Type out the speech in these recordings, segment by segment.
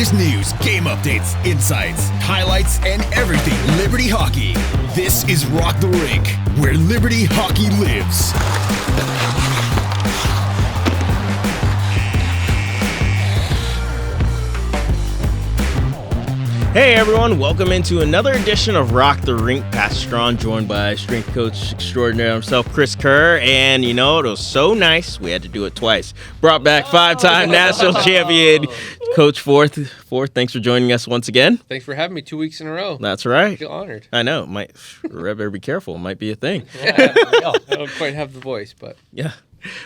latest news, game updates, insights, highlights, and everything Liberty Hockey. This is Rock the Rink, where Liberty Hockey lives. Hey everyone, welcome into another edition of Rock the Rink. Pat Strong, joined by strength coach extraordinaire himself, Chris Kerr. And you know, it was so nice, we had to do it twice. Brought back five-time national champion, Coach Fourth. Thanks for joining us once again. Thanks for having me 2 weeks in a row. That's right. I feel honored. I know. Better be careful. It might be a thing. Yeah, I don't quite have the voice, but... Yeah.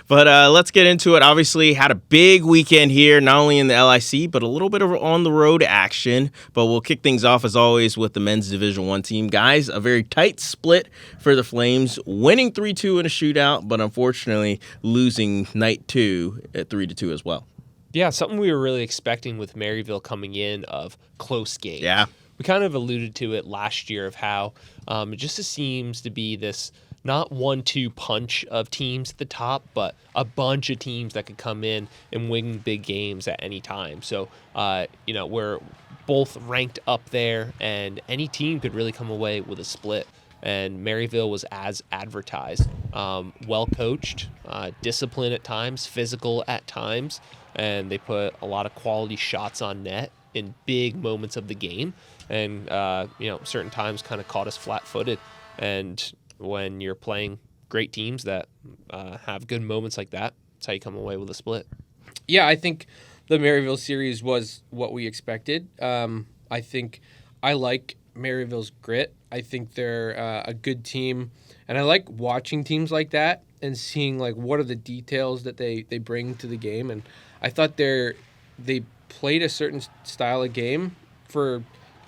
But let's get into it. Obviously, had a big weekend here, not only in the LIC, but a little bit of on-the-road action. But we'll kick things off, as always, with the men's Division I team. Guys, a very tight split for the Flames, winning 3-2 in a shootout, but unfortunately losing night 2 at 3-2 as well. Yeah, something we were really expecting with Maryville coming in of close games. Yeah. We kind of alluded to it last year of how it just seems to be this not 1-2 punch of teams at the top, but a bunch of teams that could come in and win big games at any time. So, we're both ranked up there, and any team could really come away with a split. And Maryville was as advertised. Well coached, disciplined at times, physical at times, and they put a lot of quality shots on net in big moments of the game. And, certain times kind of caught us flat-footed. And when you're playing great teams that have good moments like that, that's how you come away with a split. Yeah, I think the Maryville series was what we expected. I think I like Maryville's grit. I think they're a good team, and I like watching teams like that and seeing like what are the details that they bring to the game. And I thought they played a certain style of game for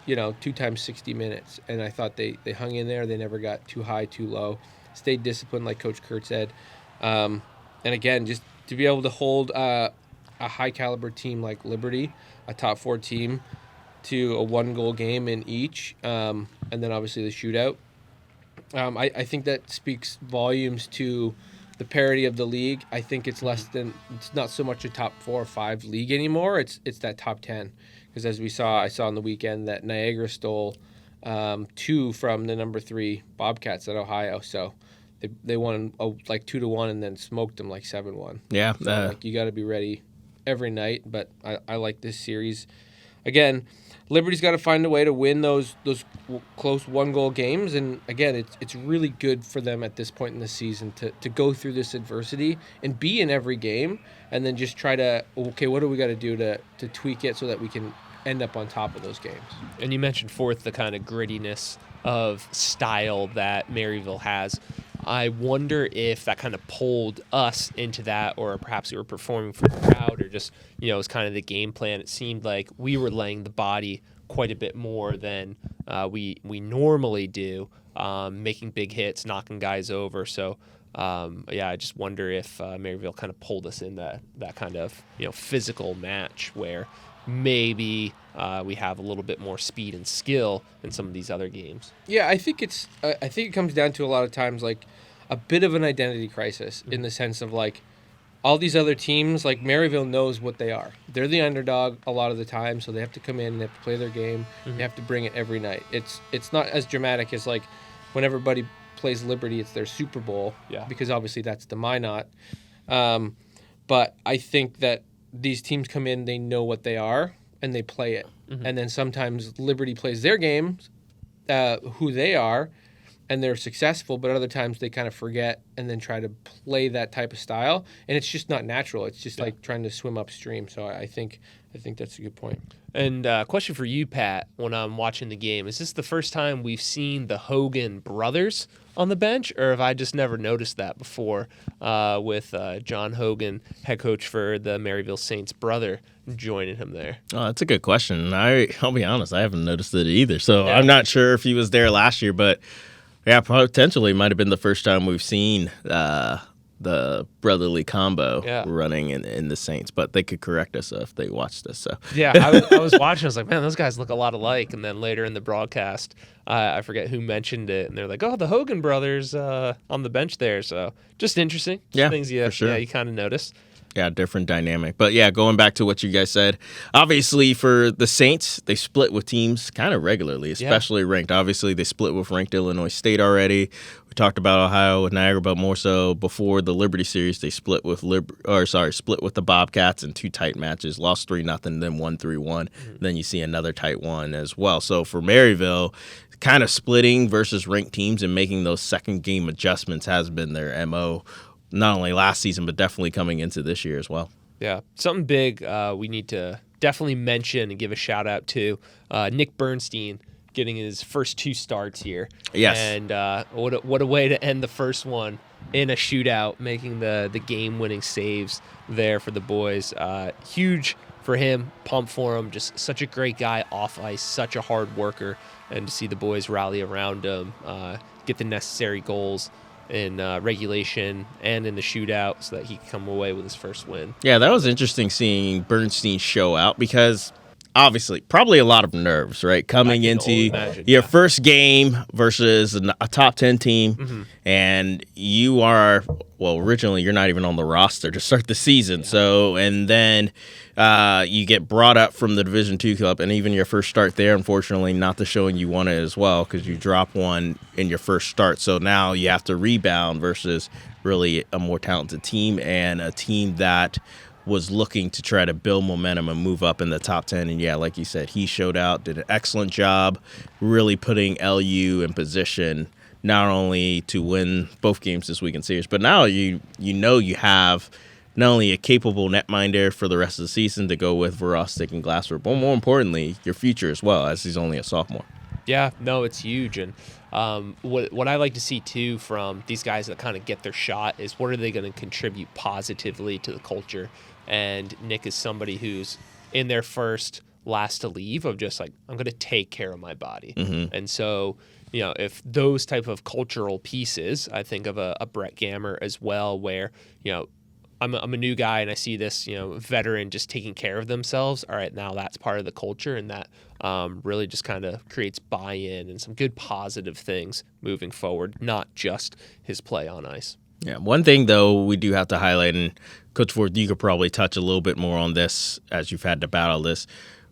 2 times 60 minutes. And I thought they hung in there. They never got too high, too low, stayed disciplined, like Coach Kerr said. And again, just to be able to hold a high caliber team like Liberty, a top 4 team, to a 1-goal game in each, and then obviously the shootout. I think that speaks volumes to the parity of the league. I think it's not so much a top 4 or 5 league anymore. It's that top 10. Because as I saw on the weekend that Niagara stole 2 from the number 3 Bobcats at Ohio. So they won like 2-1 and then smoked them like 7-1. Yeah. So, you got to be ready every night. But I like this series. Again, Liberty's got to find a way to win those close 1-goal games. And again, it's really good for them at this point in the season to go through this adversity and be in every game, and then just try to, okay, what do we got to do to tweak it so that we can end up on top of those games. And you mentioned Fourth, the kind of grittiness of style that Maryville has. I wonder if that kind of pulled us into that, or perhaps we were performing for the crowd, or just, it was kind of the game plan. It seemed like we were laying the body quite a bit more than we normally do, making big hits, knocking guys over. So, I just wonder if Maryville kind of pulled us in that kind of, physical match where maybe we have a little bit more speed and skill in some of these other games. Yeah, I think it comes down to a lot of times like a bit of an identity crisis in the sense of like all these other teams, like Maryville knows what they are. They're the underdog a lot of the time, so they have to come in and they have to play their game. Mm-hmm. They have to bring it every night. It's not as dramatic as like when everybody plays Liberty, it's their Super Bowl, because obviously that's the Minot. But I think that these teams come in, they know what they are, and they play it. Mm-hmm. And then sometimes Liberty plays their games, who they are, and they're successful, but other times they kind of forget and then try to play that type of style, and it's just not natural. It's just like trying to swim upstream. So I think that's a good point. And question for you, Pat, when I'm watching the game, is this the first time we've seen the Hogan brothers on the bench, or have I just never noticed that before with John Hogan, head coach for the Maryville Saints, brother, joining him there? Oh, that's a good question. I'll be honest, I haven't noticed it either. So I'm not sure if he was there last year, but yeah, potentially might have been the first time we've seen the brotherly combo running in the Saints, but they could correct us if they watched this. So yeah, I was watching. I was like, man, those guys look a lot alike. And then later in the broadcast, I forget who mentioned it, and they're like, oh, the Hogan brothers on the bench there. So just interesting. Things you kind of notice. Yeah, different dynamic. But yeah, going back to what you guys said, obviously for the Saints, they split with teams kind of regularly, especially ranked. Obviously, they split with ranked Illinois State already. We talked about Ohio with Niagara, but more so before the Liberty series, they split with split with the Bobcats in 2 tight matches, lost 3-0, then won 3-1. Then you see another tight one as well. So for Maryville, kind of splitting versus ranked teams and making those second game adjustments has been their MO. Not only last season, but definitely coming into this year as well. Yeah, something big we need to definitely mention and give a shout out to Nick Bernstein getting his first 2 starts here. Yes. And what a way to end the first one in a shootout, making the game-winning saves there for the boys. Huge for him, pumped for him, just such a great guy off ice, such a hard worker, and to see the boys rally around him, get the necessary goals in regulation and in the shootout so that he can come away with his first win. Yeah, that was interesting seeing Bernstein show out because obviously probably a lot of nerves, right? Coming into your first game versus a top 10 team and you are, well, originally you're not even on the roster to start the season. So, and then you get brought up from the Division II club, and even your first start there, unfortunately, not the showing you wanted as well because you drop one in your first start. So now you have to rebound versus really a more talented team and a team that was looking to try to build momentum and move up in the top 10. And yeah, like you said, he showed out, did an excellent job really putting LU in position not only to win both games this week in series, but now you know you have not only a capable netminder for the rest of the season to go with Verostic and Glassford, but more importantly, your future as well, as he's only a sophomore. Yeah, no, it's huge. And what I like to see, too, from these guys that kind of get their shot is what are they going to contribute positively to the culture? And Nick is somebody who's in their first last to leave of just like, I'm going to take care of my body. And so, you know, if those type of cultural pieces, I think of a Brett Gammer as well, where, you know, I'm a new guy and I see this, you know, veteran just taking care of themselves. All right, now that's part of the culture, and that really just kind of creates buy-in and some good positive things moving forward, not just his play on ice. Yeah, one thing, though, we do have to highlight, and Coach Ford, you could probably touch a little bit more on this as you've had to battle this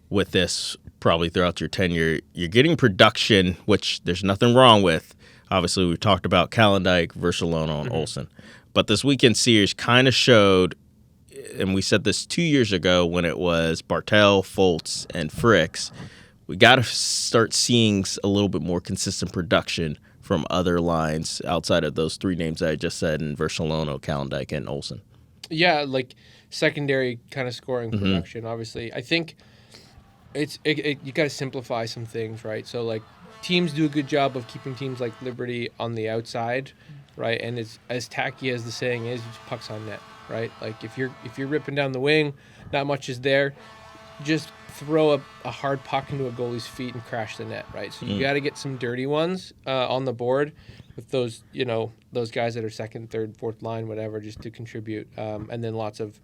with this probably throughout your tenure. You're getting production, which there's nothing wrong with. Obviously, we talked about Calendike, Versalona, and Olsen. But this weekend series kind of showed, and we said this 2 years ago when it was Bartel, Foltz, and Fricks, we got to start seeing a little bit more consistent production from other lines outside of those 3 names that I just said in Versalona, Calendike, and Olsen. Yeah, like secondary kind of scoring production, obviously. I think you got to simplify some things, right? So, like, teams do a good job of keeping teams like Liberty on the outside, right? And it's as tacky as the saying is, just pucks on net, right? Like, if you're ripping down the wing, not much is there, just throw a hard puck into a goalie's feet and crash the net, right? So you got to get some dirty ones on the board with those, you know, those guys that are second, third, fourth line, whatever, just to contribute, and then lots of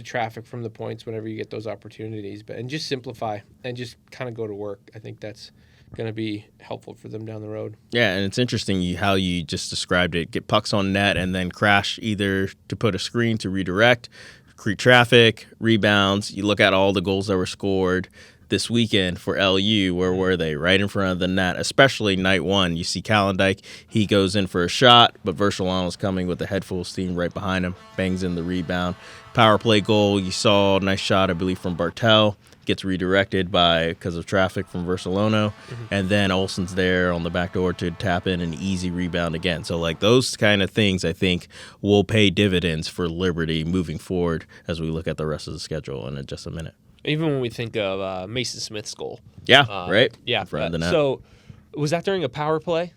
traffic from the points whenever you get those opportunities. And just simplify and just kind of go to work. I think that's going to be helpful for them down the road. Yeah, and it's interesting how you just described it. Get pucks on net and then crash either to put a screen to redirect, create traffic, rebounds. You look at all the goals that were scored this weekend for LU. Where were they? Right in front of the net, especially night one. You see Calendike, he goes in for a shot, but Versalano's coming with a head full of steam right behind him, bangs in the rebound. Power play goal, you saw a nice shot, I believe, from Bartel. Gets redirected because of traffic from Versalano, and then Olsen's there on the back door to tap in an easy rebound again. So, like, those kind of things, I think, will pay dividends for Liberty moving forward as we look at the rest of the schedule in just a minute. Even when we think of Mason Smith's goal. Yeah, right? Yeah. In front of the net. So, was that during a power play?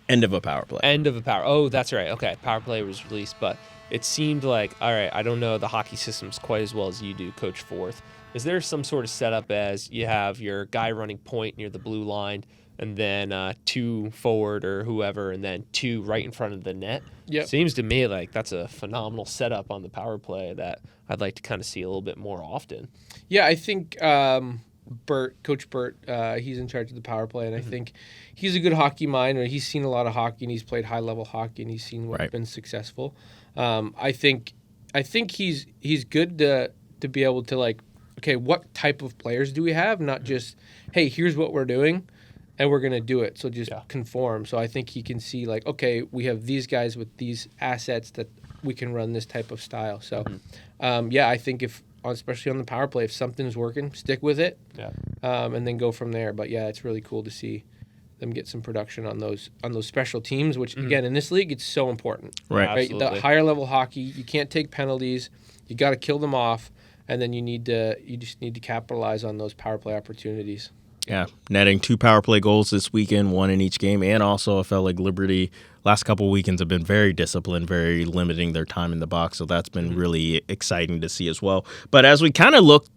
End of a power play. End of a power. Oh, that's right. Okay, power play was released, but it seemed like, all right, I don't know the hockey systems quite as well as you do, Coach Forth. Is there some sort of setup as you have your guy running point near the blue line and then 2 forward or whoever and then 2 right in front of the net? Yep. Seems to me like that's a phenomenal setup on the power play that I'd like to kind of see a little bit more often. Yeah, I think Coach Burt, he's in charge of the power play, and I think he's a good hockey mind. He's seen a lot of hockey, and he's played high-level hockey, and he's seen what's been successful. I think I think he's good to be able to like, okay, what type of players do we have? Not just, hey, here's what we're doing, and we're gonna do it. So just conform. So I think he can see like, okay, we have these guys with these assets that we can run this type of style. So, I think especially on the power play, if something's working, stick with it, and then go from there. But yeah, it's really cool to see them get some production on those special teams, which again in this league it's so important. Right. The higher level hockey, you can't take penalties. You got to kill them off, and then you just need to capitalize on those power play opportunities. Yeah, netting 2 power play goals this weekend, 1 in each game, and also I felt like Liberty last couple of weekends have been very disciplined, very limiting their time in the box, so that's been really exciting to see as well. But as we kind of look,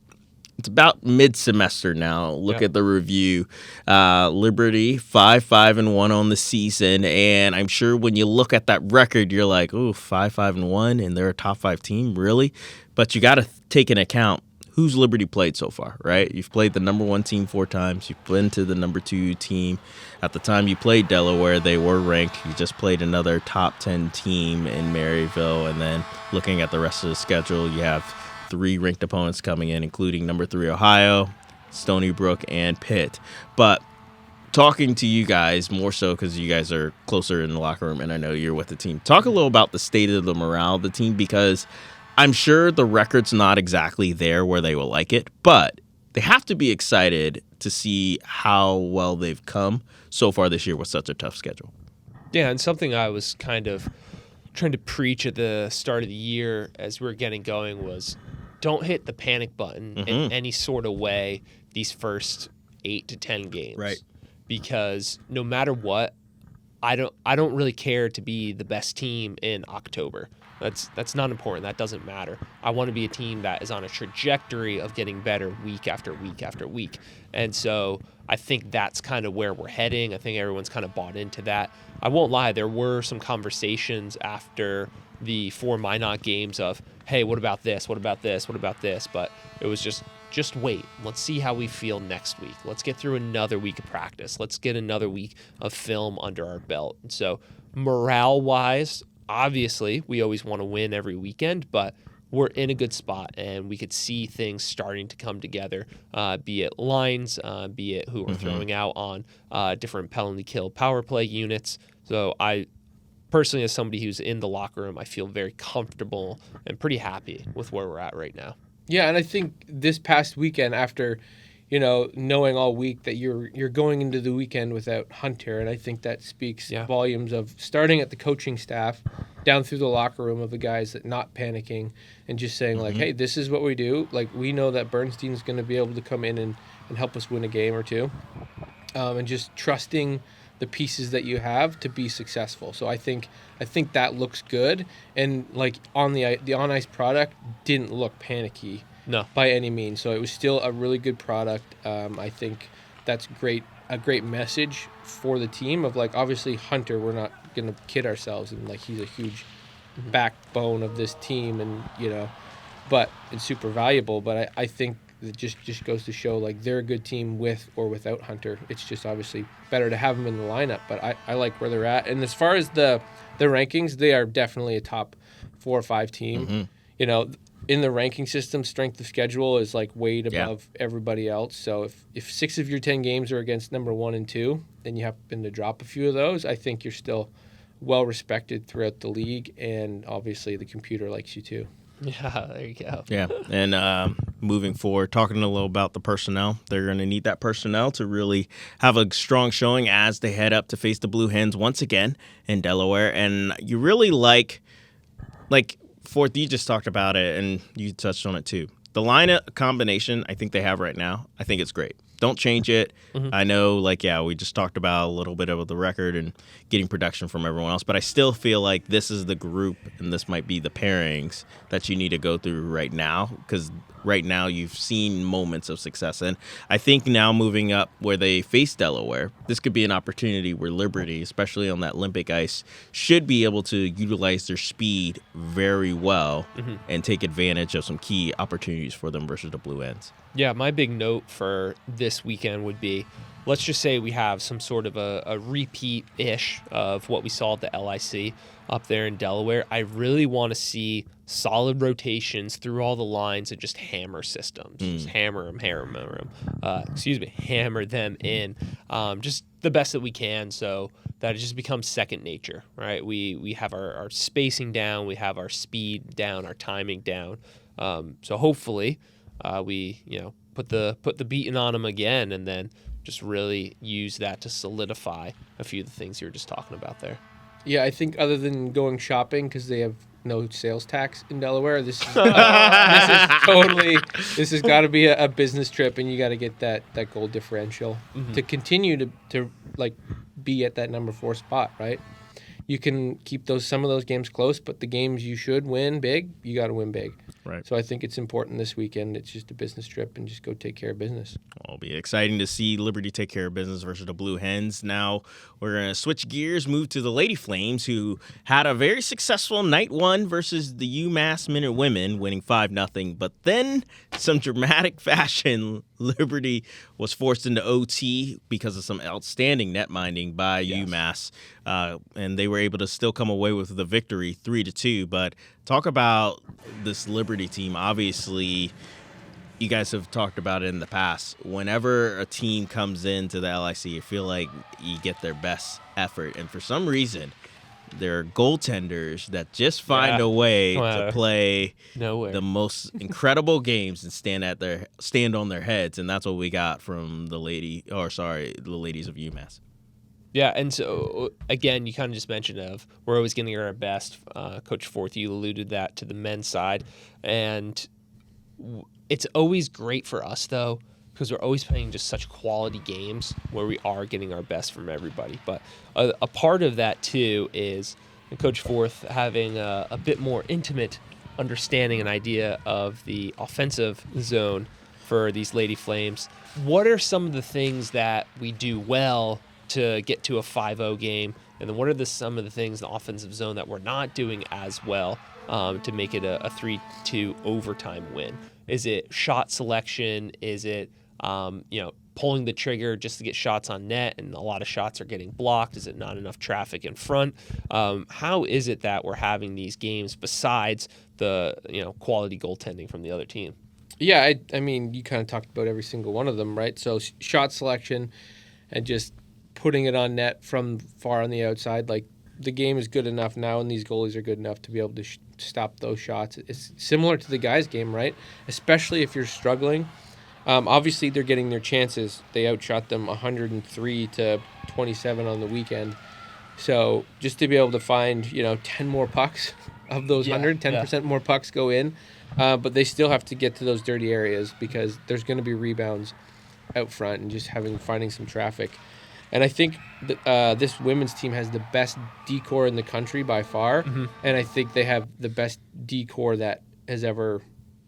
it's about mid-semester now. Look at the review. Liberty 5-5-1 on the season, and I'm sure when you look at that record, you're like, "Ooh, 5-5-1, and they're a top 5 team, really?" But you got to take into account who's Liberty played so far, right? You've played the number 1 team 4 times. You've been to the number 2 team. At the time you played Delaware, they were ranked. You just played another top 10 team in Maryville, and then looking at the rest of the schedule, you have 3 ranked opponents coming in, including number 3 Ohio, Stony Brook, and Pitt. But talking to you guys more so because you guys are closer in the locker room, and I know you're with the team. Talk a little about the state of the morale of the team, because I'm sure the record's not exactly there where they will like it, but they have to be excited to see how well they've come so far this year with such a tough schedule. Yeah, and something I was kind of trying to preach at the start of the year as we were getting going was don't hit the panic button in any sort of way these first 8 to 10 games. Right. Because no matter what, I don't really care to be the best team in October. That's not important. That doesn't matter. I want to be a team that is on a trajectory of getting better week after week after week. And so I think that's kind of where we're heading. I think everyone's kind of bought into that. I won't lie, there were some conversations after the 4 Minot games of, hey, what about this? What about this? What about this? But it was just wait. Let's see how we feel next week. Let's get through another week of practice. Let's get another week of film under our belt. And so morale-wise, obviously, we always want to win every weekend, but we're in a good spot, and we could see things starting to come together, be it lines, be it who we're throwing out on different penalty kill power play units. So I personally, as somebody who's in the locker room, I feel very comfortable and pretty happy with where we're at right now. Yeah, and I think this past weekend, after knowing all week that you're going into the weekend without Hunter, and I think that speaks volumes of starting at the coaching staff down through the locker room of the guys that not panicking and just saying like, hey, this is what we do. Like, we know that Bernstein's going to be able to come in and help us win a game or two, and just trusting the pieces that you have to be successful. So I think that looks good, and like on the on ice product didn't look panicky. No, by any means. So it was still a really good product. I think that's a great message for the team of like, obviously Hunter, we're not going to kid ourselves, and like he's a huge backbone of this team, and but it's super valuable. But I think it just goes to show like they're a good team with or without Hunter. It's just obviously better to have them in the lineup. But I like where they're at. And as far as the rankings, they are definitely a top 4 or 5 team. In the ranking system, strength of schedule is like weighed above everybody else. So if 6 of your 10 games are against number 1 and 2, and you happen to drop a few of those, I think you're still well respected throughout the league, and obviously the computer likes you too. Yeah, there you go. Yeah, and moving forward, talking a little about the personnel, they're going to need that personnel to really have a strong showing as they head up to face the Blue Hens once again in Delaware. And you really like Fourth, you just talked about it, and you touched on it too. The lineup combination I think they have right now, I think it's great. Don't change it. I know, we just talked about a little bit of the record and getting production from everyone else, but I still feel like this is the group, and this might be the pairings that you need to go through right now, because right now you've seen moments of success. And I think now moving up where they face Delaware, this could be an opportunity where Liberty, especially on that Olympic ice, should be able to utilize their speed very well and take advantage of some key opportunities for them versus the Blue Ends. Yeah, my big note for this weekend would be let's just say we have some sort of a repeat-ish of what we saw at the LIC up there in Delaware. I really want to see solid rotations through all the lines and just hammer systems. Just hammer them, hammer them in. Just the best that we can, so that it just becomes second nature, right? We have our spacing down, we have our speed down, our timing down. So hopefully we put the beating on them again, and then just really use that to solidify a few of the things you were just talking about there. Yeah, I think other than going shopping because they have no sales tax in Delaware, this has got to be a business trip, and you got to get that goal differential to continue to like be at that number 4 spot, right? You can keep some of those games close, but the games you should win big, you got to win big. Right. So I think it's important this weekend. It's just a business trip and just go take care of business. It'll be exciting to see Liberty take care of business versus the Blue Hens. Now we're going to switch gears, move to the Lady Flames, who had a very successful night 1 versus the UMass Minute Women, winning 5-0. But then, some dramatic fashion, Liberty was forced into OT because of some outstanding net minding by UMass, and they were able to still come away with the victory, 3-2. But talk about this Liberty team. Obviously, you guys have talked about it in the past. Whenever a team comes into the LIC, you feel like you get their best effort. And for some reason, there are goaltenders that just find a way to play the most incredible games and stand on their heads. And that's what we got from the ladies of UMass. Yeah, and so, again, you kind of just mentioned we're always getting our best. Coach Forth, you alluded that to the men's side. And it's always great for us, though, because we're always playing just such quality games where we are getting our best from everybody. But a part of that, too, is Coach Forth having a bit more intimate understanding and idea of the offensive zone for these Lady Flames. What are some of the things that we do well to get to a 5-0 game, and then what are some of the things in the offensive zone that we're not doing as well to make it a 3-2 overtime win? Is it shot selection? Is it pulling the trigger just to get shots on net, and a lot of shots are getting blocked? Is it not enough traffic in front? How is it that we're having these games besides the quality goaltending from the other team? Yeah, I mean, you kind of talked about every single one of them, right? So shot selection and just putting it on net from far on the outside. Like, the game is good enough now, and these goalies are good enough to be able to stop those shots. It's similar to the guys' game, right? Especially if you're struggling. Obviously, they're getting their chances. They outshot them 103-27 on the weekend. So just to be able to find 10 more pucks of those 10% more pucks go in, but they still have to get to those dirty areas because there's going to be rebounds out front and just finding some traffic. And I think this women's team has the best D-core in the country by far, and I think they have the best D-core that has ever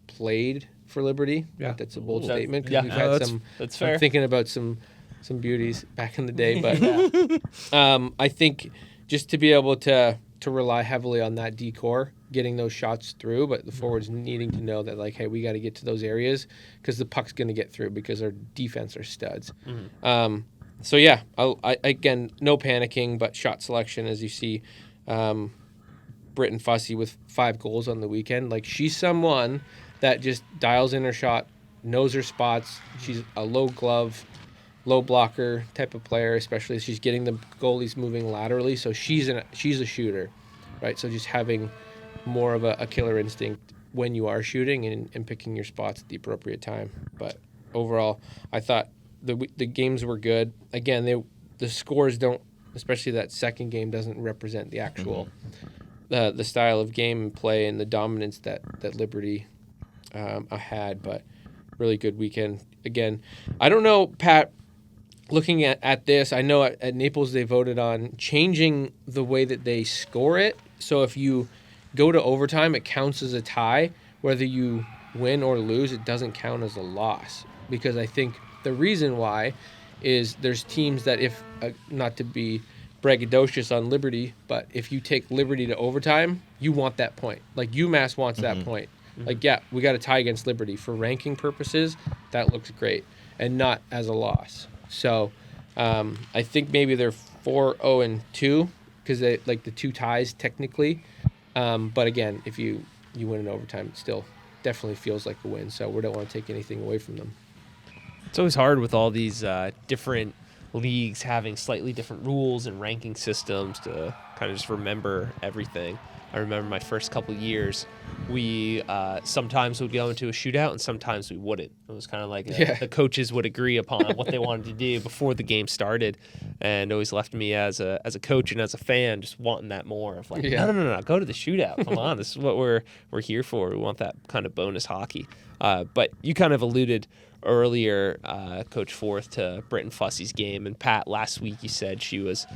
played for Liberty. Yeah. That's a bold statement because we've had that's fair. I'm thinking about some beauties back in the day, but I think just to be able to rely heavily on that D-core, getting those shots through, but the forwards needing to know that, like, hey, we got to get to those areas because the puck's going to get through because our defense are studs. So, yeah, I again, no panicking, but shot selection, as you see, Britton Fussy with 5 goals on the weekend. Like, she's someone that just dials in her shot, knows her spots. She's a low glove, low blocker type of player, especially as she's getting the goalies moving laterally. So she's a shooter, right? So just having more of a killer instinct when you are shooting and picking your spots at the appropriate time. But overall, I thought the games were good. Again, the scores don't, especially that second game, doesn't represent the actual the style of game and play and the dominance that Liberty had. But really good weekend. Again, I don't know, Pat, looking at this, I know at Naples they voted on changing the way that they score it. So if you go to overtime, it counts as a tie. Whether you win or lose, it doesn't count as a loss. Because I think the reason why is there's teams that, if not to be braggadocious on Liberty, but if you take Liberty to overtime, you want that point. Like, UMass wants that point. Like, yeah, we got a tie against Liberty. For ranking purposes, that looks great, and not as a loss. So I think maybe they're 4-0-2 because they like the 2 ties technically. But again, if you win in overtime, it still definitely feels like a win. So we don't want to take anything away from them. It's always hard with all these different leagues having slightly different rules and ranking systems to kind of just remember everything. I remember my first couple years, we sometimes would go into a shootout and sometimes we wouldn't. It was kind of like the coaches would agree upon what they wanted to do before the game started, and always left me as a coach and as a fan just wanting that more of like, no, go to the shootout. Come on, this is what we're here for. We want that kind of bonus hockey. But you kind of alluded earlier, Coach Forth, to Britton Fussey's game. And Pat, last week you said she was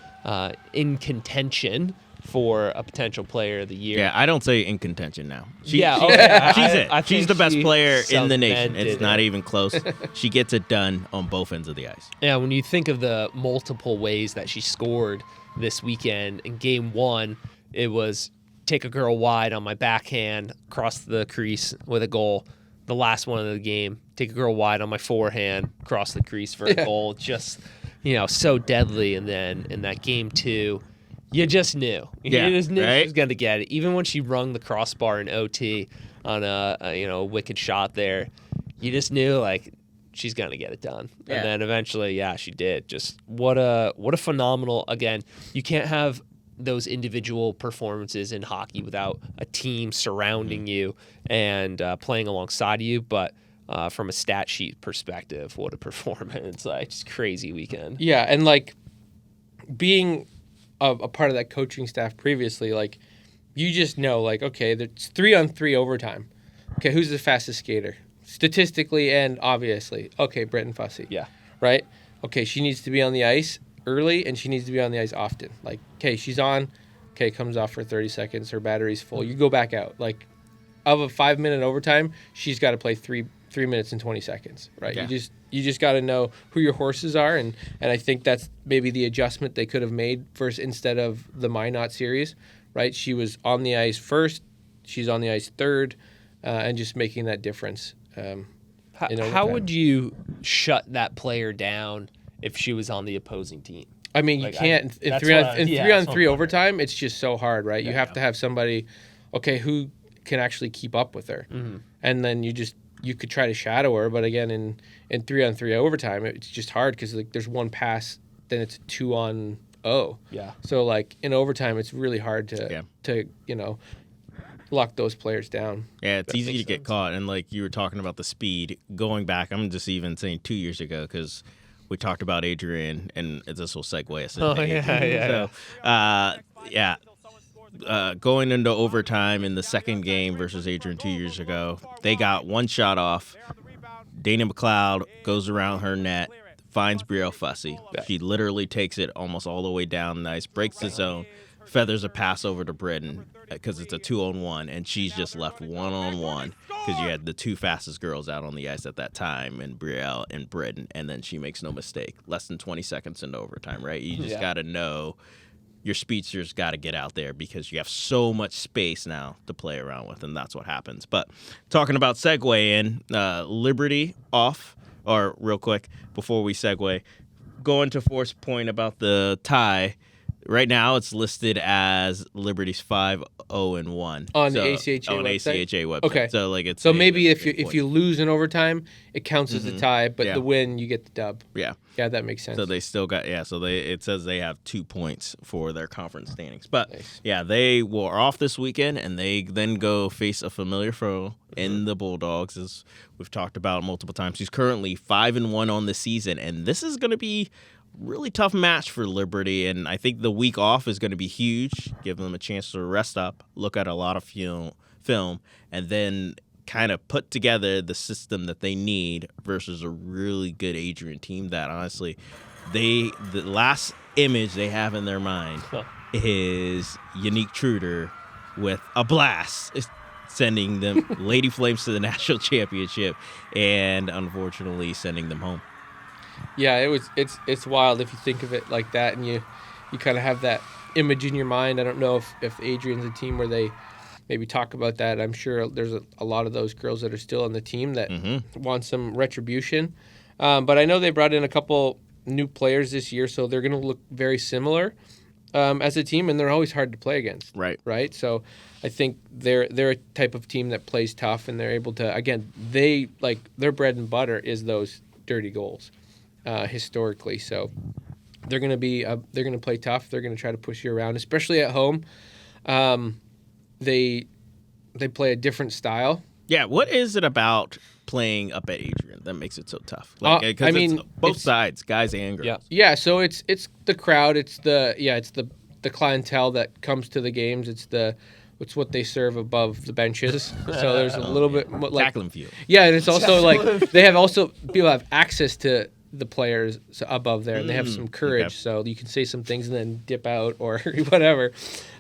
in contention for a potential player of the year. Yeah, I don't say in contention now. She's She's the best player in the nation. It's not even close. She gets it done on both ends of the ice. Yeah, when you think of the multiple ways that she scored this weekend, in game 1, it was take a girl wide on my backhand, cross the crease with a goal. The last one of the game, take a girl wide on my forehand, cross the crease for a goal. Just, so deadly. And then in that game 2, you just knew. You just knew she was going to get it. Even when she rung the crossbar in OT on a wicked shot there, you just knew, like, she's going to get it done. Yeah. And then eventually, she did. Just what a phenomenal, again, you can't have those individual performances in hockey without a team surrounding you and playing alongside you. But from a stat sheet perspective, what a performance. Like, just crazy weekend. Yeah, and, like, being a part of that coaching staff previously, like, you just know, like, okay, it's 3-on-3 overtime. Okay, who's the fastest skater? Statistically and obviously. Okay, Britton Fussey. Yeah. Right? Okay, she needs to be on the ice early and she needs to be on the ice often. Like, okay, she's on. Okay, comes off for 30 seconds. Her battery's full. You go back out. Like, of a 5-minute overtime, she's got to play 3 minutes and 20 seconds, right? Yeah. You just got to know who your horses are, and I think that's maybe the adjustment they could have made first instead of the Minot series, right? She was on the ice first, she's on the ice third, and just making that difference. How would you shut that player down if she was on the opposing team? I mean, you can't. In 3-on-3 overtime, it's just so hard, right? You have to have somebody, okay, who can actually keep up with her. Mm-hmm. And then you could try to shadow her, but again, in 3-on-3 overtime, it's just hard because, like, there's one pass, then it's 2-on-0. Yeah. So, like, in overtime, it's really hard to lock those players down. Yeah, it's easy to get caught. And, like, you were talking about the speed. Going back, I'm just even saying 2 years ago because we talked about Adrian, and this will segue us into Adrian. Going into overtime in the second game versus Adrian 2 years ago, they got one shot off. Dana McLeod goes around her net, finds Brielle Fussey. She literally takes it almost all the way down the ice, breaks the zone, feathers a pass over to Britton because it's a 2-on-1, and she's just left 1-on-1 because you had the 2 fastest girls out on the ice at that time, and Brielle and Britton, and then she makes no mistake. Less than 20 seconds into overtime, right? You just got to know your speedster's got to get out there because you have so much space now to play around with, and that's what happens. But talking about segue in, Liberty off, or real quick before we segue, going to Force's point about the tie. Right now, it's listed as Liberty's 5-0-1 on the ACHA website. Okay, so maybe if you lose in overtime, it counts as a tie, but the win you get the dub. Yeah, that makes sense. So they still got it says they have 2 points for their conference standings, but they were off this weekend, and they then go face a familiar foe in the Bulldogs, as we've talked about multiple times. He's currently 5-1 on the season, and this is going to be really tough match for Liberty, and I think the week off is going to be huge, give them a chance to rest up, look at a lot of film, and then kind of put together the system that they need versus a really good Adrian team that, honestly, the last image they have in their mind is Yannick Truder with a blast, sending them Lady Flames to the national championship, and unfortunately sending them home. Yeah, it's wild if you think of it like that, and you kind of have that image in your mind. I don't know if Adrian's a team where they maybe talk about that. I'm sure there's a lot of those girls that are still on the team that want some retribution. But I know they brought in a couple new players this year, so they're going to look very similar as a team, and they're always hard to play against. Right. So I think they're a type of team that plays tough, and they're able to, again, their bread and butter is those dirty goals historically. So they're going to play tough. They're going to try to push you around, especially at home. They play a different style. Yeah, what is it about playing up at Adrian that makes it so tough? Like, it's both sides, guys and girls. Yeah. So it's the crowd. It's the clientele that comes to the games. It's what they serve above the benches. So there's a little bit like tackling field. Yeah, and it's also like people have access to the players above there, and they have some courage. Okay. So you can say some things and then dip out or whatever.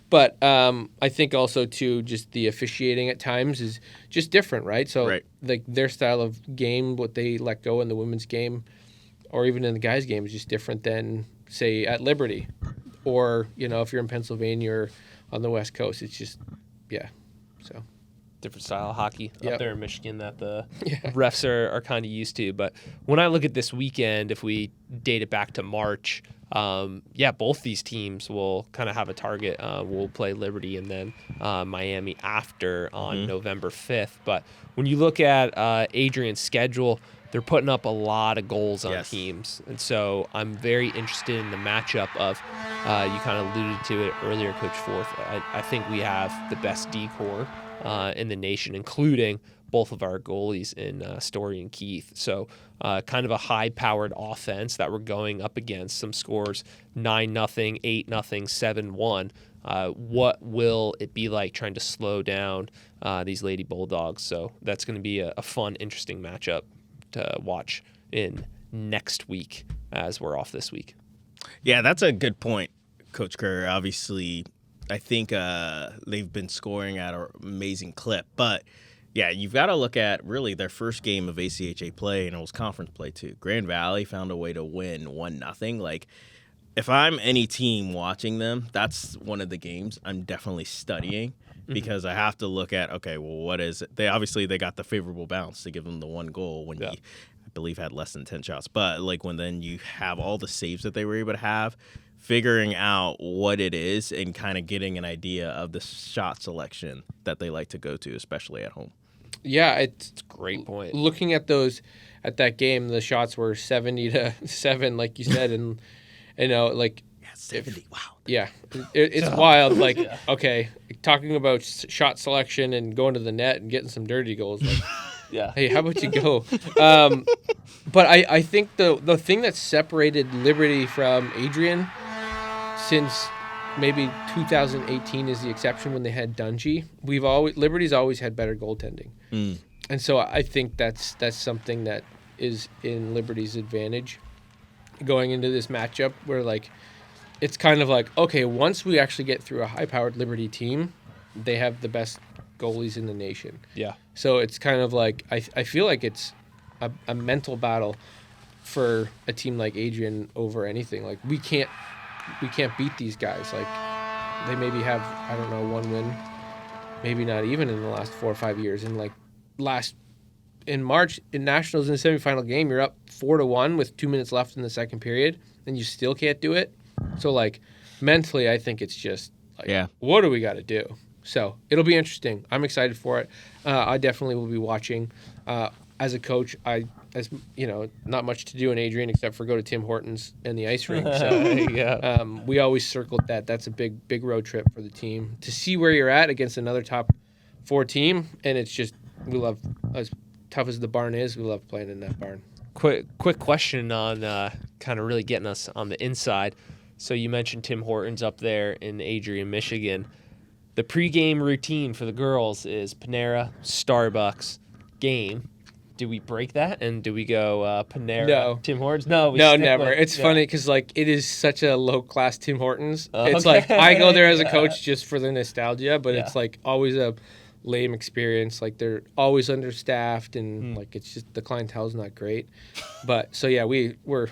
But I think also, too, just the officiating at times is just different, right? So like their style of game, what they let go in the women's game or even in the guys' game is just different than, say, at Liberty. Or, if you're in Pennsylvania or on the West Coast, it's just, so. Different style of hockey up there in Michigan that the refs are kind of used to. But when I look at this weekend, if we date it back to March, both these teams will kind of have a target. We'll play Liberty and then Miami after on November 5th. But when you look at Adrian's schedule, they're putting up a lot of goals on teams. And so I'm very interested in the matchup of, you kind of alluded to it earlier, Coach Forth. I think we have the best D-core in the nation, including both of our goalies in Story and Keith. So kind of a high-powered offense that we're going up against. Some scores 9-0, 8-0, 7-1. What will it be like trying to slow down these Lady Bulldogs? So that's going to be a fun, interesting matchup to watch in next week as we're off this week. Yeah, that's a good point, Coach Kerr. Obviously, I think they've been scoring at an amazing clip. But, yeah, you've got to look at really their first game of ACHA play, and it was conference play too. Grand Valley found a way to win 1-0. Like, if I'm any team watching them, that's one of the games I'm definitely studying because I have to look at, okay, well, what is it? They got the favorable bounce to give them the one goal when he, I believe, had less than 10 shots. But, like, when then you have all the saves that they were able to have, figuring out what it is and kind of getting an idea of the shot selection that they like to go to, especially at home. Yeah, it's a great point. Looking at that game, the shots were 70-7, like you said, and 70. Wow. Yeah, it's wild. Like, okay, talking about shot selection and going to the net and getting some dirty goals. Like, hey, how about you go? But I think the thing that separated Liberty from Adrian since maybe 2018 is the exception when they had Dungy. Liberty's always had better goaltending, and so I think that's something that is in Liberty's advantage going into this matchup. Where like it's kind of like, okay, once we actually get through a high-powered Liberty team, they have the best goalies in the nation. Yeah. So it's kind of like I feel like it's a mental battle for a team like Adrian over anything. Like we can't beat these guys. Like they maybe have, I don't know, one win, maybe not even in the last 4 or 5 years. And like in March in Nationals in the semifinal game, you're up 4-1 with 2 minutes left in the second period, and you still can't do it. So like mentally, I think it's just like, what do we got to do? So it'll be interesting. I'm excited for it. I definitely will be watching. As a coach, not much to do in Adrian except for go to Tim Hortons and the ice rink. So we always circled that. That's a big road trip for the team to see where you're at against another top 4 team. And it's just, we love, as tough as the barn is, we love playing in that barn. Quick question on kind of really getting us on the inside. So you mentioned Tim Hortons up there in Adrian, Michigan. The pregame routine for the girls is Panera, Starbucks, game. Do we break that and do we go Panera, Tim Hortons? No, never. It's funny because like it is such a low class Tim Hortons. It's like I go there as a coach just for the nostalgia, but it's like always a lame experience. Like they're always understaffed and like it's just the clientele's not great. But so yeah, we're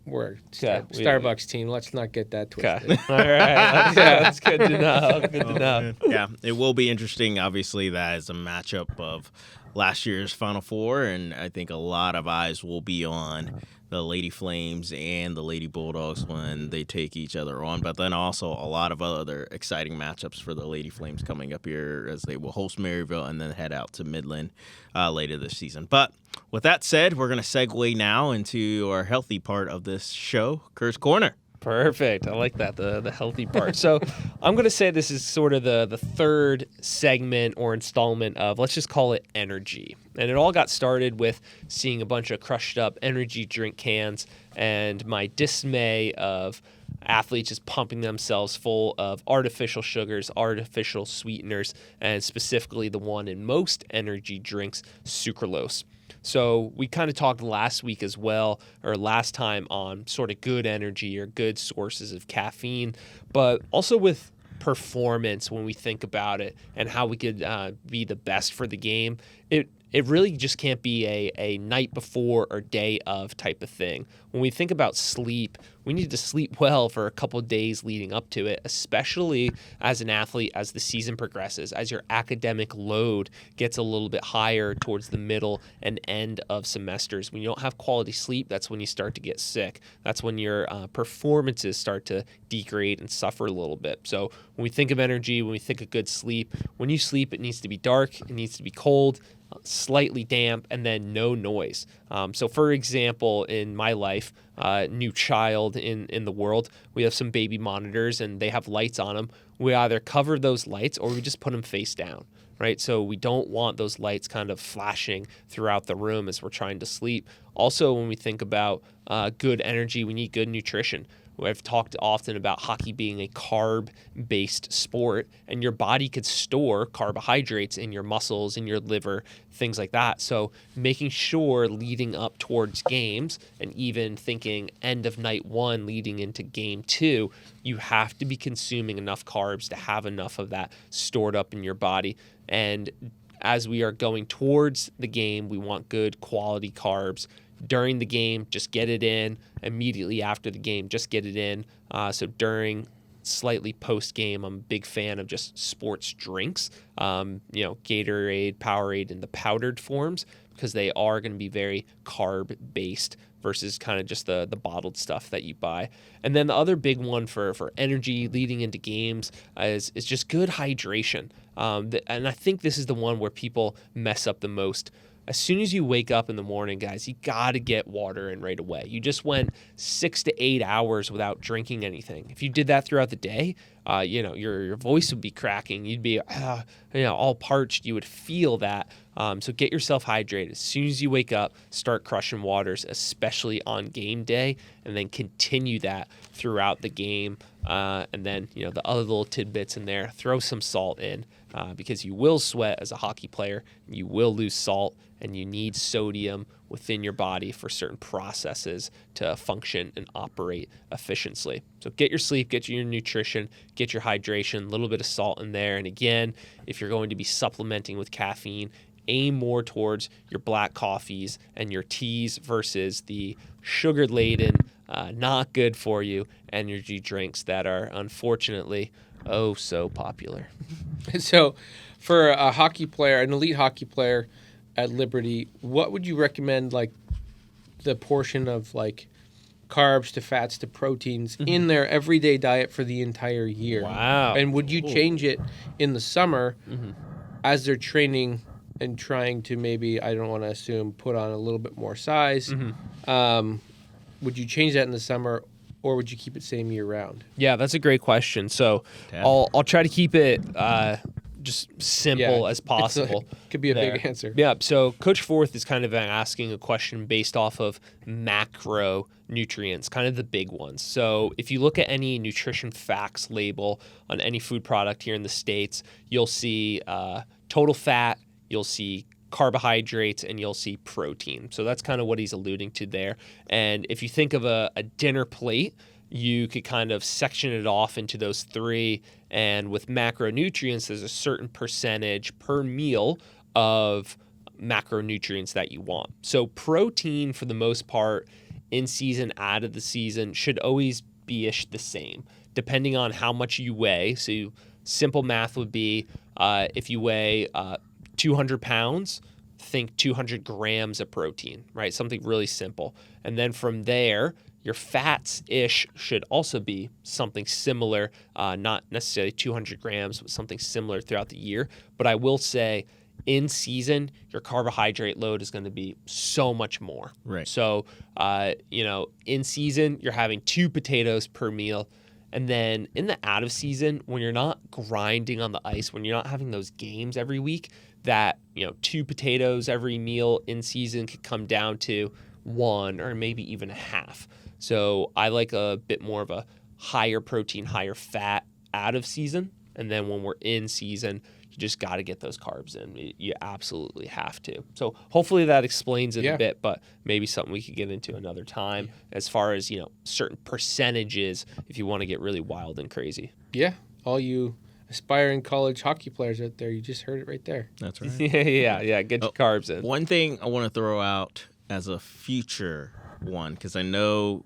Starbucks team. Let's not get that twisted. Okay. All right. That's good to know. Good to know. Yeah, it will be interesting. Obviously, that is a matchup of last year's Final Four, and I think a lot of eyes will be on the Lady Flames and the Lady Bulldogs when they take each other on. But then also a lot of other exciting matchups for the Lady Flames coming up here as they will host Maryville and then head out to Midland later this season. But with that said, we're going to segue now into our healthy part of this show, Kerr's Corner. Perfect. I like that, the healthy part. So I'm going to say this is sort of the third segment or installment of, let's just call it energy. And it all got started with seeing a bunch of crushed up energy drink cans and my dismay of athletes just pumping themselves full of artificial sugars, artificial sweeteners, and specifically the one in most energy drinks, sucralose. So we kind of talked last week as well, or last time, on sort of good energy or good sources of caffeine, but also with performance when we think about it and how we could be the best for the game. It really just can't be a night before or day of type of thing. When we think about sleep, we need to sleep well for a couple of days leading up to it, especially as an athlete as the season progresses, as your academic load gets a little bit higher towards the middle and end of semesters. When you don't have quality sleep, that's when you start to get sick. That's when your performances start to degrade and suffer a little bit. So when we think of energy, when we think of good sleep, when you sleep, it needs to be dark, it needs to be cold, slightly damp, and then no noise. So for example, in my life, new child in the world, we have some baby monitors and they have lights on them. We either cover those lights or we just put them face down, right? So we don't want those lights kind of flashing throughout the room as we're trying to sleep. Also, when we think about good energy, we need good nutrition. I've talked often about hockey being a carb-based sport, and your body could store carbohydrates in your muscles, in your liver, things like that. So making sure leading up towards games and even thinking end of night one leading into game two, you have to be consuming enough carbs to have enough of that stored up in your body. And as we are going towards the game, we want good quality carbs. During the game, just get it in. Immediately after the game, just get it in. So during, slightly post-game, I'm a big fan of just sports drinks, Gatorade, Powerade, and the powdered forms, because they are going to be very carb-based versus kind of just the bottled stuff that you buy. And then the other big one for energy leading into games is just good hydration. And I think this is the one where people mess up the most. As soon as you wake up in the morning, guys, you got to get water in right away. You just went 6 to 8 hours without drinking anything. If you did that throughout the day, your voice would be cracking. You'd be all parched. You would feel that. So get yourself hydrated. As soon as you wake up, start crushing waters, especially on game day, and then continue that throughout the game. And then, the other little tidbits in there, throw some salt in because you will sweat as a hockey player. You will lose salt, and you need sodium within your body for certain processes to function and operate efficiently. So get your sleep, get your nutrition, get your hydration, a little bit of salt in there. And again, if you're going to be supplementing with caffeine, aim more towards your black coffees and your teas versus the sugar-laden, not good for you energy drinks that are unfortunately so popular. So for a hockey player, an elite hockey player at Liberty, what would you recommend, like the portion of like carbs to fats to proteins in their everyday diet for the entire year? Wow. And would you change it in the summer as they're training and trying to maybe, I don't want to assume, put on a little bit more size? Would you change that in the summer, or would you keep it same year round? Yeah, that's a great question. So I'll try to keep it just simple as possible. Could be a big answer. Yeah, so Coach Forth is kind of asking a question based off of macronutrients, kind of the big ones. So if you look at any nutrition facts label on any food product here in the States, you'll see total fat, you'll see carbohydrates, and you'll see protein. So that's kind of what he's alluding to there. And if you think of a dinner plate, you could kind of section it off into those three. And with macronutrients, there's a certain percentage per meal of macronutrients that you want. So protein, for the most part, in season, out of the season, should always be the same, depending on how much you weigh. So simple math would be if you weigh 200 pounds, think 200 grams of protein, right? Something really simple. And then from there, your fats-ish should also be something similar, not necessarily 200 grams, but something similar throughout the year. But I will say, in season, your carbohydrate load is going to be so much more. Right. So, in season, you're having 2 potatoes per meal. And then in the out of season, when you're not grinding on the ice, when you're not having those games every week, that 2 potatoes every meal in season could come down to 1 or maybe even a half. So I like a bit more of a higher protein, higher fat out of season. And then when we're in season, you just got to get those carbs in. You absolutely have to. So hopefully that explains it a bit, but maybe something we could get into another time as far as, certain percentages if you want to get really wild and crazy. Yeah. All you aspiring college hockey players out there, you just heard it right there. That's right. Yeah. Get your carbs in. One thing I want to throw out as a future one, because I know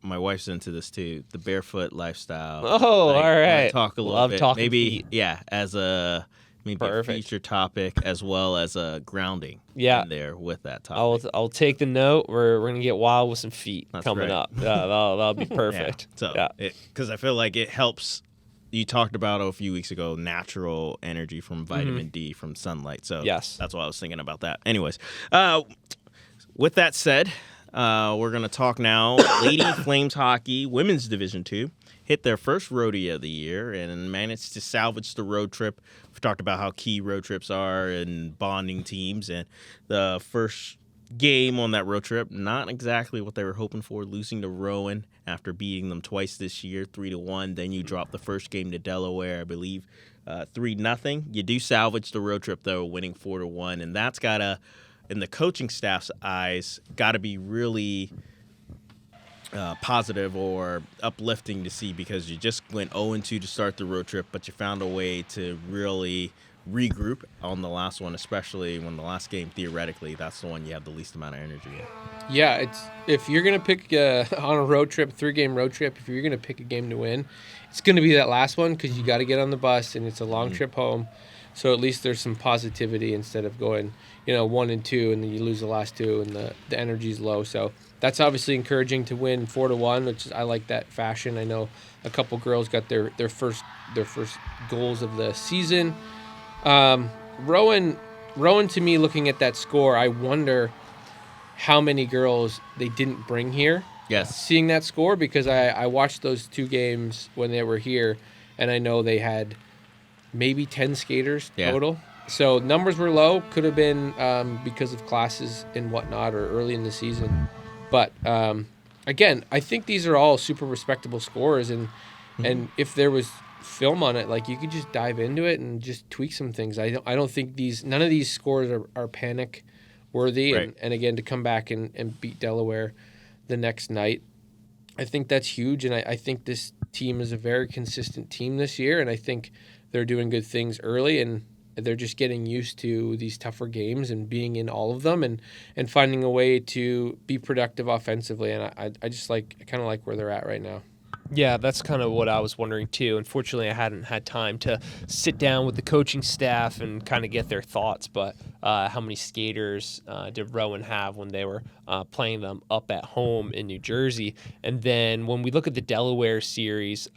my wife's into this too, the barefoot lifestyle. Oh, all right. Talk a little Love bit. talking Maybe, feet. as a future topic as well as a grounding in there with that topic. I'll take the note. We're going to get wild with some feet coming right. up. Yeah, that'll be perfect. Because I feel like it helps. You talked about a few weeks ago natural energy from vitamin D from sunlight. So yes, that's why I was thinking about that. Anyways, with that said, we're going to talk now. Lady Flames hockey, women's Division II, hit their first rodeo of the year and managed to salvage the road trip. We've talked about how key road trips are and bonding teams, and the first game on that road trip, not exactly what they were hoping for, losing to Rowan after beating them twice this year, 3-1. Then you drop the first game to Delaware, I believe, 3-0. You do salvage the road trip, though, winning 4-1, and that's got to, in the coaching staff's eyes, got to be really positive or uplifting to see, because you just went 0-2 to start the road trip, but you found a way to really regroup on the last one, especially when the last game, theoretically, that's the one you have the least amount of energy in. Yeah, it's if you're going to pick on a road trip, 3-game road trip, if you're going to pick a game to win, it's going to be that last one, because you got to get on the bus and it's a long trip home. So at least there's some positivity instead of going, 1-2 and then you lose the last 2 and the energy's low. So that's obviously encouraging to win 4-1, which I like that fashion. I know a couple girls got their first goals of the season. Rowan, to me, looking at that score, I wonder how many girls they didn't bring here. Yes. Seeing that score, because I watched those 2 games when they were here, and I know they had maybe 10 skaters total. So numbers were low. Could have been because of classes and whatnot or early in the season. But again, I think these are all super respectable scores, and if there was film on it, like, you could just dive into it and just tweak some things. I don't think none of these scores are panic worthy. Right. And again, to come back and beat Delaware the next night, I think that's huge. And I think this team is a very consistent team this year, and I think they're doing good things early, and they're just getting used to these tougher games and being in all of them and finding a way to be productive offensively. And I kind of like where they're at right now. Yeah, that's kind of what I was wondering too. Unfortunately, I hadn't had time to sit down with the coaching staff and kind of get their thoughts. But how many skaters did Rowan have when they were playing them up at home in New Jersey? And then when we look at the Delaware series,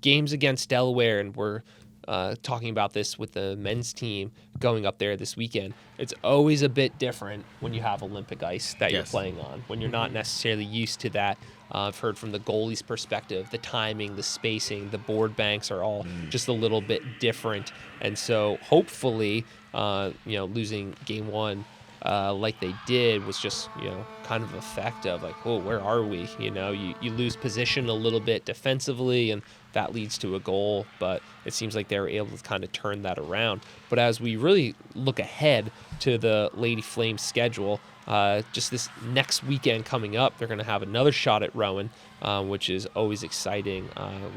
games against Delaware, and we're talking about this with the men's team going up there this weekend, it's always a bit different when you have Olympic ice that you're playing on, when you're not necessarily used to that. I've heard from the goalie's perspective, the timing, the spacing, the board banks are all just a little bit different. And so hopefully, losing game 1 like they did was just, kind of effect of like, oh, where are we? You lose position a little bit defensively, and that leads to a goal. But it seems like they were able to kind of turn that around. But as we really look ahead to the Lady Flames schedule, just this next weekend coming up, they're going to have another shot at Rowan, which is always exciting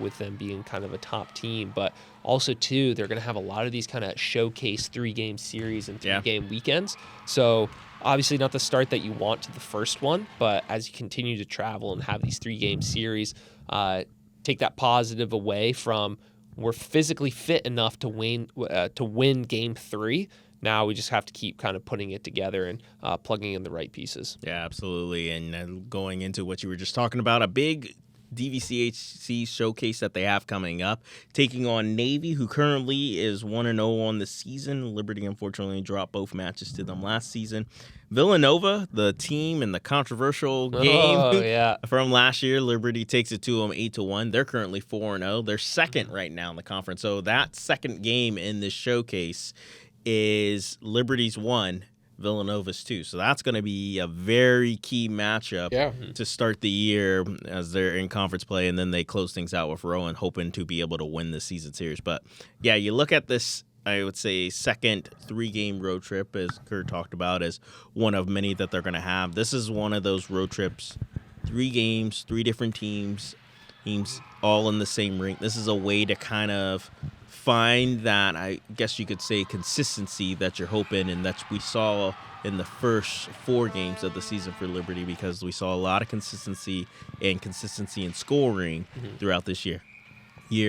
with them being kind of a top team. But also, too, they're going to have a lot of these kind of showcase 3-game series and 3-game weekends. So obviously not the start that you want to the first one, but as you continue to travel and have these 3-game series, take that positive away from we're physically fit enough to win game 3. Now we just have to keep kind of putting it together and plugging in the right pieces. Yeah, absolutely. And going into what you were just talking about, a big DVCHC showcase that they have coming up, taking on Navy, who currently is 1-0 on the season. Liberty, unfortunately, dropped both matches to them last season. Villanova, the team in the controversial game from last year, Liberty takes it to them 8-1. They're currently 4-0. They're second right now in the conference. So that second game in this showcase is Liberty's 1, Villanova's 2. So that's going to be a very key matchup to start the year as they're in conference play, and then they close things out with Rowan, hoping to be able to win the season series. But, yeah, you look at this, I would say, second 3-game road trip, as Kerr talked about, as one of many that they're going to have. This is one of those road trips, 3 games, 3 different teams all in the same rink. This is a way to kind of find that, I guess you could say, consistency that you're hoping, and that we saw in the first 4 games of the season for Liberty, because we saw a lot of consistency in scoring throughout this year,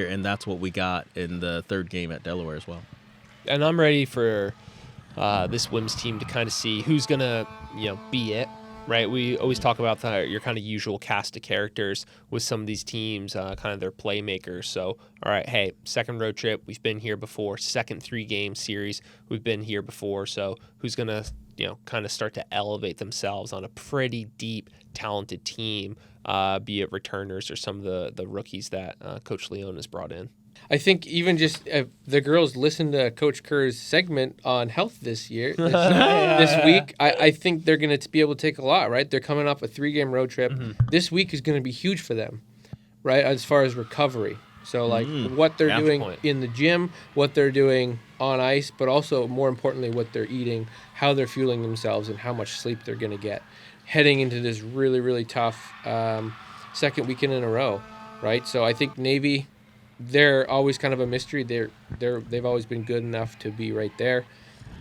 and that's what we got in the 3rd game at Delaware as well. And I'm ready for this women's team to kind of see who's gonna be it. Right, we always talk about your kind of usual cast of characters with some of these teams, kind of their playmakers. So, all right, hey, second road trip, we've been here before. Second 3-game series, we've been here before. So, who's gonna, kind of start to elevate themselves on a pretty deep, talented team, be it returners or some of the rookies that Coach Leone has brought in. I think even just the girls listened to Coach Kerr's segment on health this week. I think they're going to be able to take a lot, right? They're coming off a 3-game road trip. This week is going to be huge for them, right, as far as recovery. So, what they're doing in the gym, what they're doing on ice, but also, more importantly, what they're eating, how they're fueling themselves, and how much sleep they're going to get heading into this really, really tough second weekend in a row, right? So I think Navy, they're always kind of a mystery. They've always been good enough to be right there.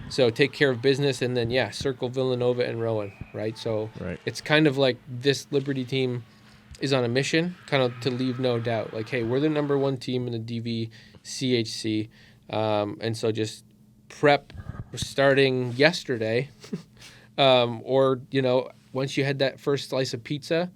So take care of business, and then circle Villanova and Rowan, right? So It's kind of like this Liberty team is on a mission, kind of to leave no doubt. Like, hey, we're the number 1 team in the DVCHC, and so just prep starting yesterday, or once you had that first slice of pizza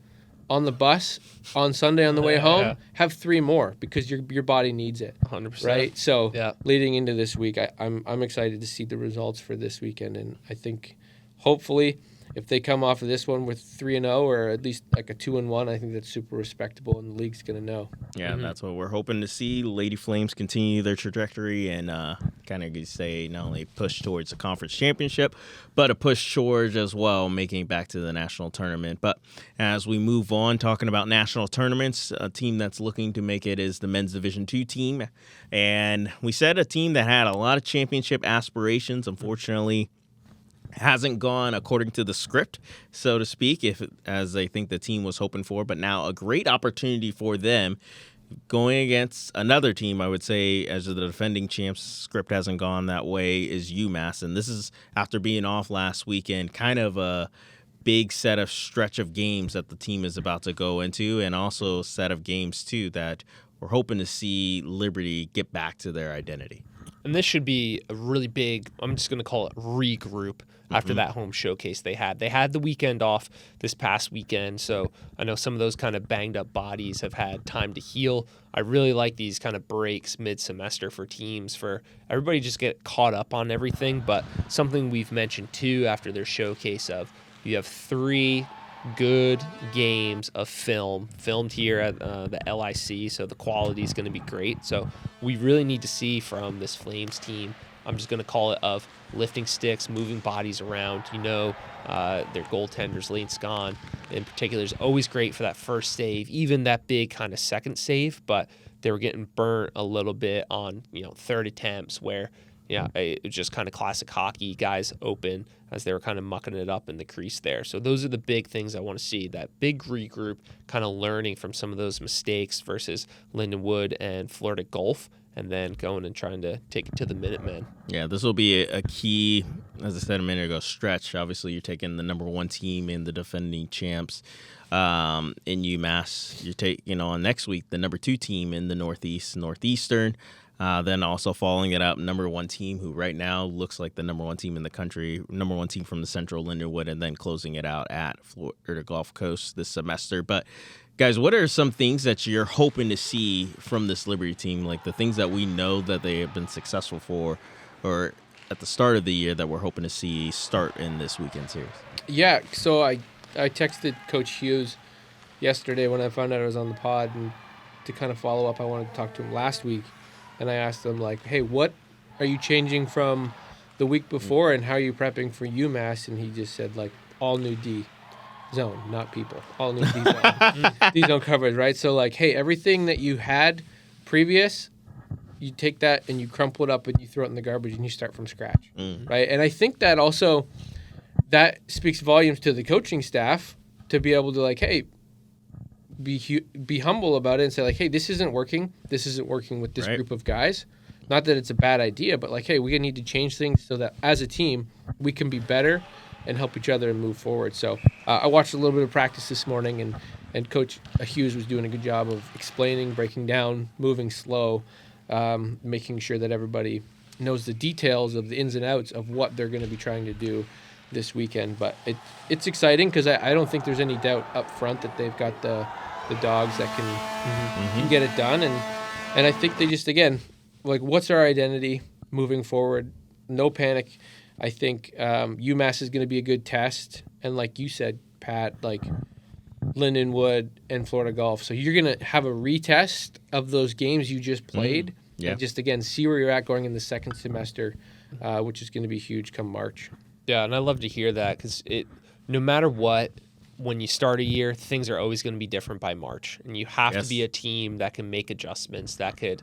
on the bus on Sunday on the way home, have 3 more, because your body needs it. 100%. Right? So leading into this week, I'm excited to see the results for this weekend, and I think hopefully if they come off of this one with 3-0 or at least like a 2-1, I think that's super respectable, and the league's going to know. Yeah, that's what we're hoping to see. Lady Flames continue their trajectory and kind of say not only push towards the conference championship, but a push towards as well making it back to the national tournament. But as we move on, talking about national tournaments, a team that's looking to make it is the men's Division II team. And we said a team that had a lot of championship aspirations, unfortunately, hasn't gone according to the script, so to speak, as I think the team was hoping for. But now a great opportunity for them going against another team, I would say, as the defending champs, script hasn't gone that way, is UMass. And this is after being off last weekend, kind of a big stretch of games that the team is about to go into, and also a set of games, too, that we're hoping to see Liberty get back to their identity. And this should be a really big, I'm just going to call it regroup after that home showcase they had. They had the weekend off this past weekend, so I know some of those kind of banged up bodies have had time to heal. I really like these kind of breaks mid-semester for teams, for everybody just get caught up on everything. But something we've mentioned too after their showcase of, you have 3 good games of filmed here at the LIC, so the quality is going to be great. So we really need to see from this Flames team, I'm just going to call it, of lifting sticks, moving bodies around. Their goaltenders, Lane Scon in particular, is always great for that first save, even that big kind of second save, but they were getting burnt a little bit on third attempts where it was just kind of classic hockey, guys open as they were kind of mucking it up in the crease there. So those are the big things I want to see, that big regroup, kind of learning from some of those mistakes versus Lindenwood and Florida Gulf, and then going and trying to take it to the Minutemen. Yeah, this will be a key, as I said a minute ago, stretch. Obviously, you're taking the number 1 team in the defending champs in UMass. You're on next week the number 2 team in the Northeastern. Then also following it up, number 1 team who right now looks like the number 1 team in the country, number 1 team from the Central Lindenwood, and then closing it out at Florida Gulf Coast this semester. But guys, what are some things that you're hoping to see from this Liberty team, like the things that we know that they have been successful for, or at the start of the year that we're hoping to see start in this weekend series? Yeah, so I texted Coach Hughes yesterday when I found out I was on the pod, and to kind of follow up, I wanted to talk to him last week. And I asked him, like, hey, what are you changing from the week before, and how are you prepping for UMass? And he just said, like, all new D zone, not people. All new D zone. D zone coverage, right? So, like, hey, everything that you had previous, you take that and you crumple it up and you throw it in the garbage and you start from scratch, right? And I think that also, that speaks volumes to the coaching staff to be able to, like, hey, be humble about it and say, like, hey, this isn't working. This isn't working with this group of guys. Not that it's a bad idea, but, like, hey, we need to change things so that as a team we can be better and help each other and move forward. So I watched a little bit of practice this morning, and Coach Hughes was doing a good job of explaining, breaking down, moving slow, making sure that everybody knows the details of the ins and outs of what they're going to be trying to do this weekend. But it's exciting because I don't think there's any doubt up front that they've got the dogs that can get it done. And I think they just, again, like, what's our identity moving forward? No panic. I think UMass is going to be a good test. And like you said, Pat, like Lindenwood and Florida Gulf. So you're going to have a retest of those games you just played. Yeah. And just, again, see where you're at going in the second semester, which is going to be huge come March. Yeah, and I love to hear that because no matter what, when you start a year, things are always going to be different by March. And you have to be a team that can make adjustments, that could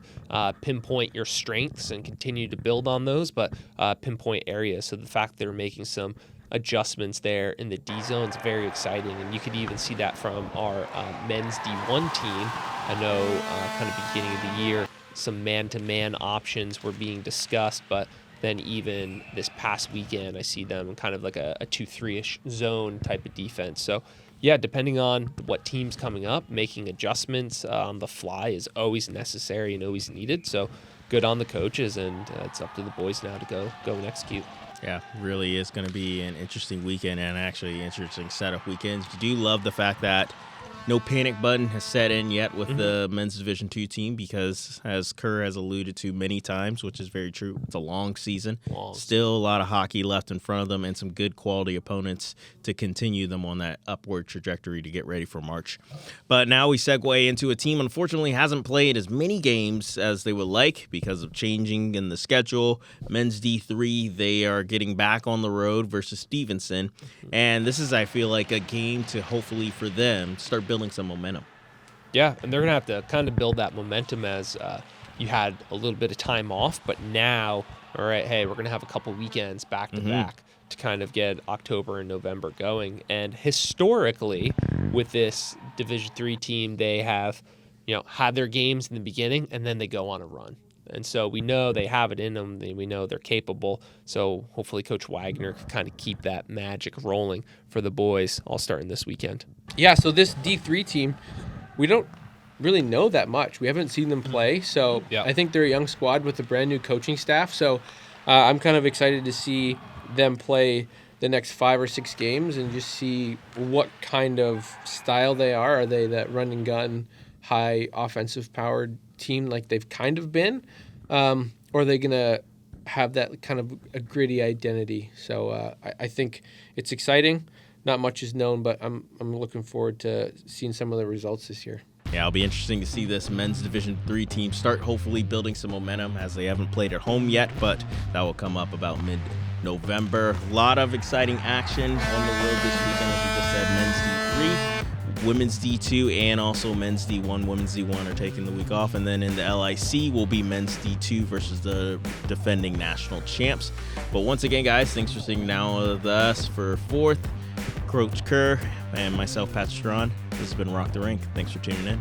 pinpoint your strengths and continue to build on those, but pinpoint areas. So the fact they're making some adjustments there in the D zone is very exciting. And you could even see that from our men's D1 team. I know kind of beginning of the year, some man-to-man options were being discussed, but then even this past weekend, I see them kind of like a 2-3-ish zone type of defense. So, yeah, depending on what team's coming up, making adjustments on the fly is always necessary and always needed. So, good on the coaches, and it's up to the boys now to go and execute. Yeah, really is going to be an interesting weekend, and actually interesting setup weekends. You do love the fact that no panic button has set in yet with the men's Division II team because, as Kerr has alluded to many times, which is very true, it's a long season. Still a lot of hockey left in front of them and some good quality opponents to continue them on that upward trajectory to get ready for March. But now we segue into a team unfortunately hasn't played as many games as they would like because of changing in the schedule. Men's D3, they are getting back on the road versus Stevenson. And this is, I feel like, a game to hopefully for them start building some momentum. Yeah, and they're going to have to kind of build that momentum as you had a little bit of time off, but now, all right, hey, we're going to have a couple weekends back-to-back to kind of get October and November going. And historically, with this Division III team, they have, had their games in the beginning, and then they go on a run. And so we know they have it in them. We know they're capable. So hopefully Coach Wagner can kind of keep that magic rolling for the boys all starting this weekend. Yeah, so this D3 team, we don't really know that much. We haven't seen them play. So I think they're a young squad with a brand new coaching staff. So I'm kind of excited to see them play the next 5 or 6 games and just see what kind of style they are. Are they that run and gun, high offensive powered team like they've kind of been, or are they gonna have that kind of a gritty identity? So I think it's exciting. Not much is known, but I'm looking forward to seeing some of the results this year. Yeah, it'll be interesting to see this men's Division III team start hopefully building some momentum as they haven't played at home yet, but that will come up about mid-November. A lot of exciting action on the road this weekend, as we just said, men's D3. Women's D2 and also men's D1. Women's D1 are taking the week off. And then in the LIC will be men's D2 versus the defending national champs. But once again, guys, thanks for sitting down with us for fourth. Coach Kerr and myself, Pat Strawn. This has been Rock the Rink. Thanks for tuning in.